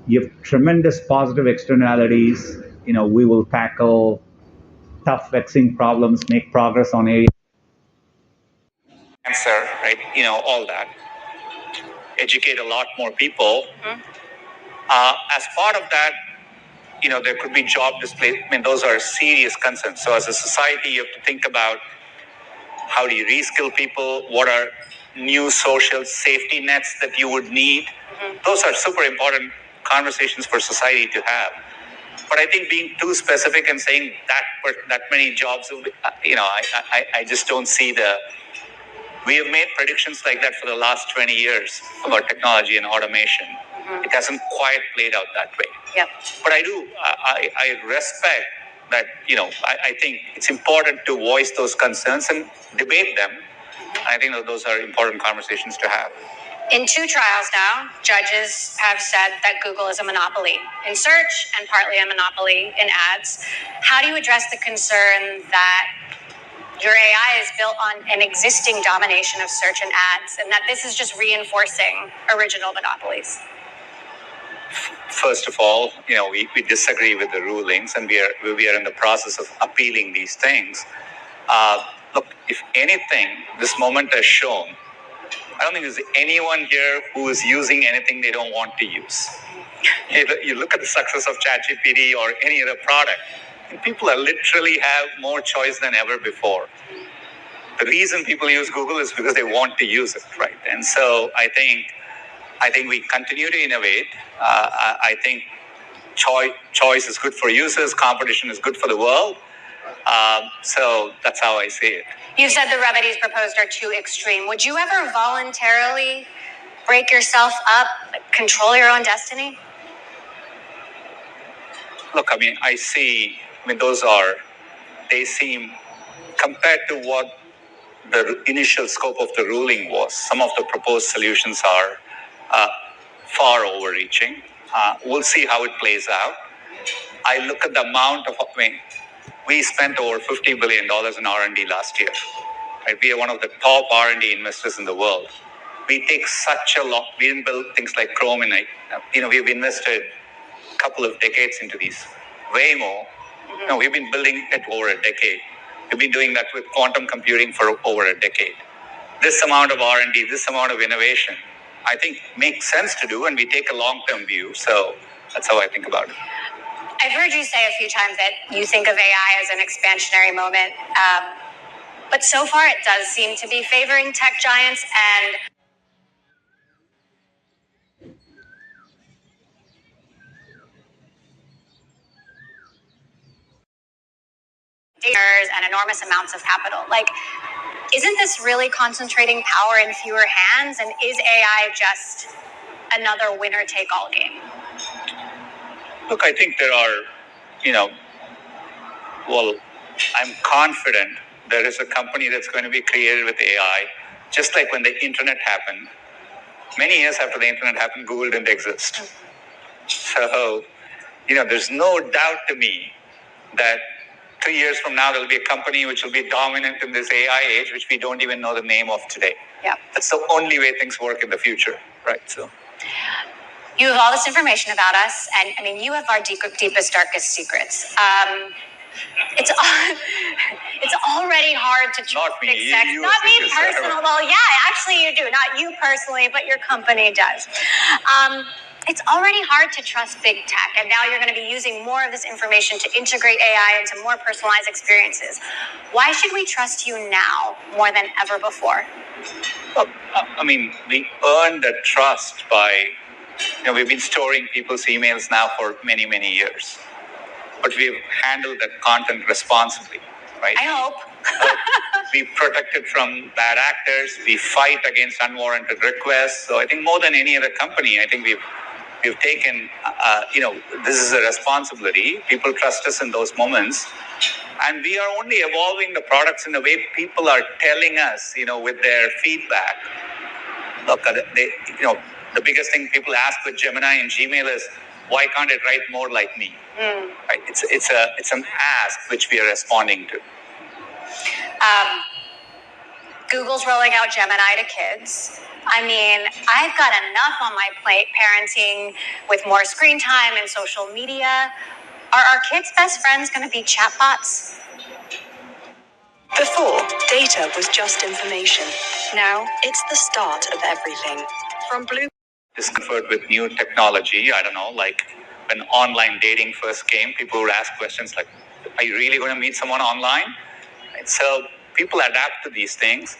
You have tremendous positive externalities. We will tackle tough, vexing problems, make progress on areas. Answer, right? All that. Educate a lot more people. As part of that, there could be job displacement. I mean, those are serious concerns. So as a society, you have to think about how do you reskill people? What are new social safety nets that you would need? Those are super important conversations for society to have. But I think being too specific and saying that many jobs will be, I just don't see the. We have made predictions like that for the last 20 years about technology and automation. It hasn't quite played out that way. Yep. But I respect that, I think it's important to voice those concerns and debate them. I think that those are important conversations to have. In two trials now, judges have said that Google is a monopoly in search and partly a monopoly in ads. How do you address the concern that your AI is built on an existing domination of search and ads, and that this is just reinforcing original monopolies? First of all, we disagree with the rulings, and we are in the process of appealing these things. Look, if anything, this moment has shown, I don't think there's anyone here who is using anything they don't want to use. You look at the success of ChatGPT or any other product, and people literally have more choice than ever before. The reason people use Google is because they want to use it, right? And so I think we continue to innovate. I think choice is good for users. Competition is good for the world. So that's how I see it. You said the remedies proposed are too extreme. Would you ever voluntarily break yourself up, control your own destiny? Look, they seem, compared to what the initial scope of the ruling was, some of the proposed solutions are far overreaching. We'll see how it plays out. I look at the amount of, we spent over $50 billion in R&D last year. Right? We are one of the top R&D investors in the world. We take such a long, we didn't build things like Chrome and we've invested a couple of decades into these. Way more. No, we've been building it over a decade. We've been doing that with quantum computing for over a decade. This amount of R&D, this amount of innovation, I think makes sense to do, and we take a long-term view. So that's how I think about it. I've heard you say a few times that you think of AI as an expansionary moment. But so far it does seem to be favoring tech giants and and enormous amounts of capital. Isn't this really concentrating power in fewer hands? And is AI just another winner-take-all game? Look, I think there are, I'm confident there is a company that's going to be created with AI, just like when the internet happened. Many years after the internet happened, Google didn't exist. So, there's no doubt to me that 3 years from now, there'll be a company which will be dominant in this AI age, which we don't even know the name of today. Yeah. That's the only way things work in the future, right? So, you have all this information about us, and you have our deepest, darkest secrets. It's already hard to not me. Not me personally. Well, yeah, actually you do. Not you personally, but your company does. It's already hard to trust big tech, and now you're going to be using more of this information to integrate AI into more personalized experiences. Why should we trust you now more than ever before? Well, we earned that trust by, we've been storing people's emails now for many, many years. But we've handled that content responsibly, right? I hope. We protect it from bad actors. We fight against unwarranted requests. So I think more than any other company, I think we've taken, this is a responsibility. People trust us in those moments. And we are only evolving the products in the way people are telling us, with their feedback. Look, the biggest thing people ask with Gemini and Gmail is, why can't it write more like me? Right? It's an ask which we are responding to. Google's rolling out Gemini to kids. I mean, I've got enough on my plate parenting with more screen time and social media. Are our kids' best friends going to be chatbots? Before, data was just information. No. It's the start of everything. From blue. Discomfort with new technology. I don't know, like when online dating first came, people would ask questions like, are you really going to meet someone online? And so people adapt to these things.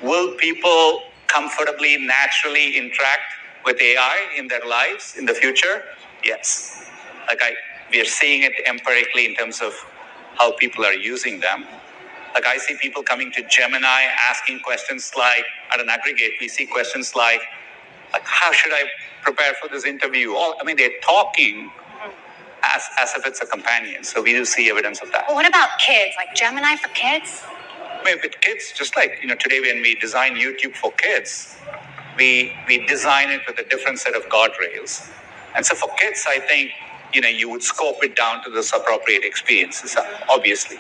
Will people comfortably, naturally interact with AI in their lives in the future? Yes. We are seeing it empirically in terms of how people are using them. Like I see people coming to Gemini asking questions like, at an aggregate, we see questions like how should I prepare for this interview? They're talking as if it's a companion. So we do see evidence of that. Well, what about kids? Like Gemini for kids? With kids, just like today when we design YouTube for kids, we design it with a different set of guardrails. And so for kids, I think you would scope it down to those appropriate experiences, obviously.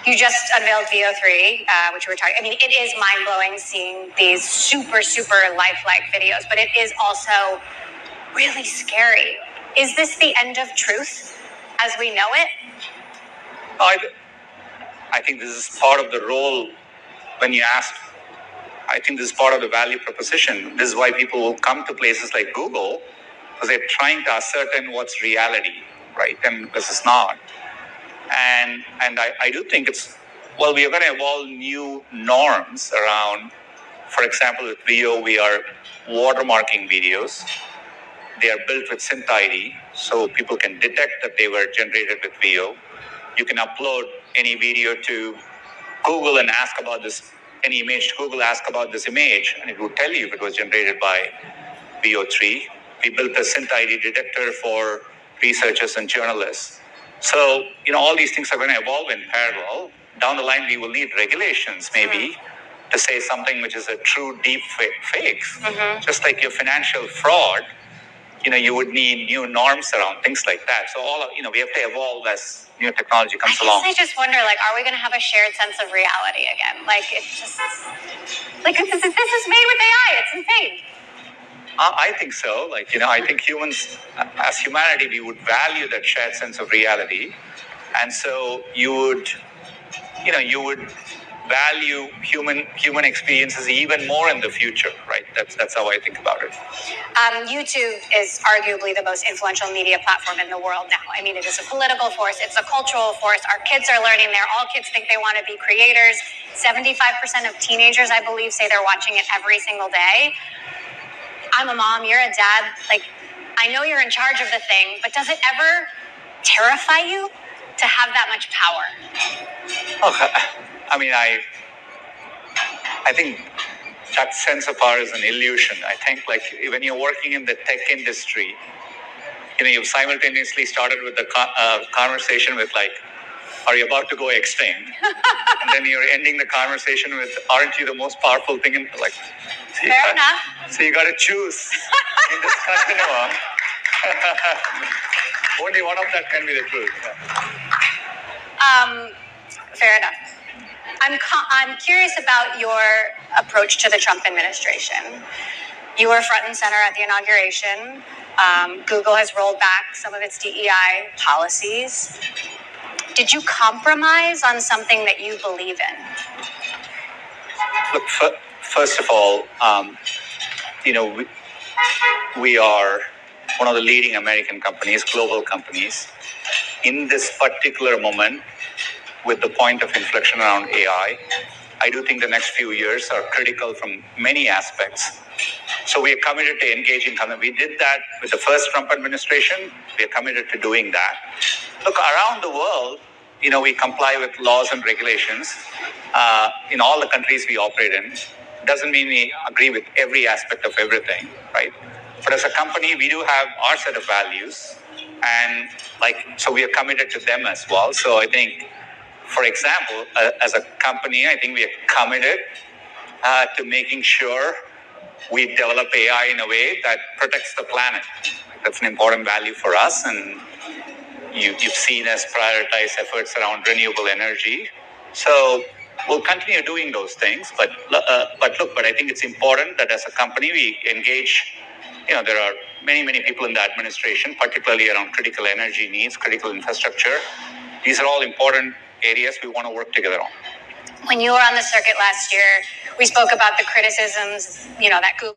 You just unveiled VO3, which we were talking. I mean, it is mind blowing seeing these super, super lifelike videos, but it is also really scary. Is this the end of truth as we know it? I think this is part of the role when you asked. I think this is part of the value proposition. This is why people will come to places like Google because they're trying to ascertain what's reality, right? And this is not. And I do think we are going to evolve new norms around, for example, with VO, we are watermarking videos. They are built with synth ID, so people can detect that they were generated with VO. You can upload any video to Google and ask about this, any image to Google, ask about this image, and it will tell you if it was generated by VO3. We built a synth ID detector for researchers and journalists. So, all these things are going to evolve in parallel. Down the line, we will need regulations, maybe, to say something which is a true deep fake. Just like your financial fraud, you would need new norms around things like that. So we have to evolve as new technology comes along. I just wonder, are we going to have a shared sense of reality again? It's just, this is made with AI. It's insane. I think so. I think humans, as humanity, we would value that shared sense of reality. And so you would value human experiences even more in the future, right? That's how I think about it. YouTube is arguably the most influential media platform in the world now. I mean, it is a political force. It's a cultural force. Our kids are learning there. All kids think they want to be creators. 75% of teenagers, I believe, say they're watching it every single day. I'm a mom, you're a dad. I know you're in charge of the thing, but does it ever terrify you to have that much power? I think that sense of power is an illusion. I think when you're working in the tech industry, you've simultaneously started with the conversation with are you about to go extinct? And then you're ending the conversation with, aren't you the most powerful thing in Fair enough. So you got to choose in this continuum. Only one of that can be the truth. Fair enough. I'm curious about your approach to the Trump administration. You were front and center at the inauguration. Google has rolled back some of its DEI policies. Did you compromise on something that you believe in? Look, first of all, we are one of the leading American companies, global companies. In this particular moment, with the point of inflection around AI, I do think the next few years are critical from many aspects. So we are committed to engaging. We did that with the first Trump administration. We are committed to doing that. Look, around the world, we comply with laws and regulations in all the countries we operate in. Doesn't mean we agree with every aspect of everything, right? But as a company, we do have our set of values, and so we are committed to them as well. So I think, for example, as a company, I think we are committed to making sure we develop AI in a way that protects the planet. That's an important value for us, and you've seen us prioritize efforts around renewable energy. So we'll continue doing those things. But I think it's important that as a company we engage. There are many people in the administration, particularly around critical energy needs, critical infrastructure. These are all important areas we want to work together on. When you were on the circuit last year, we spoke about the criticisms, that Google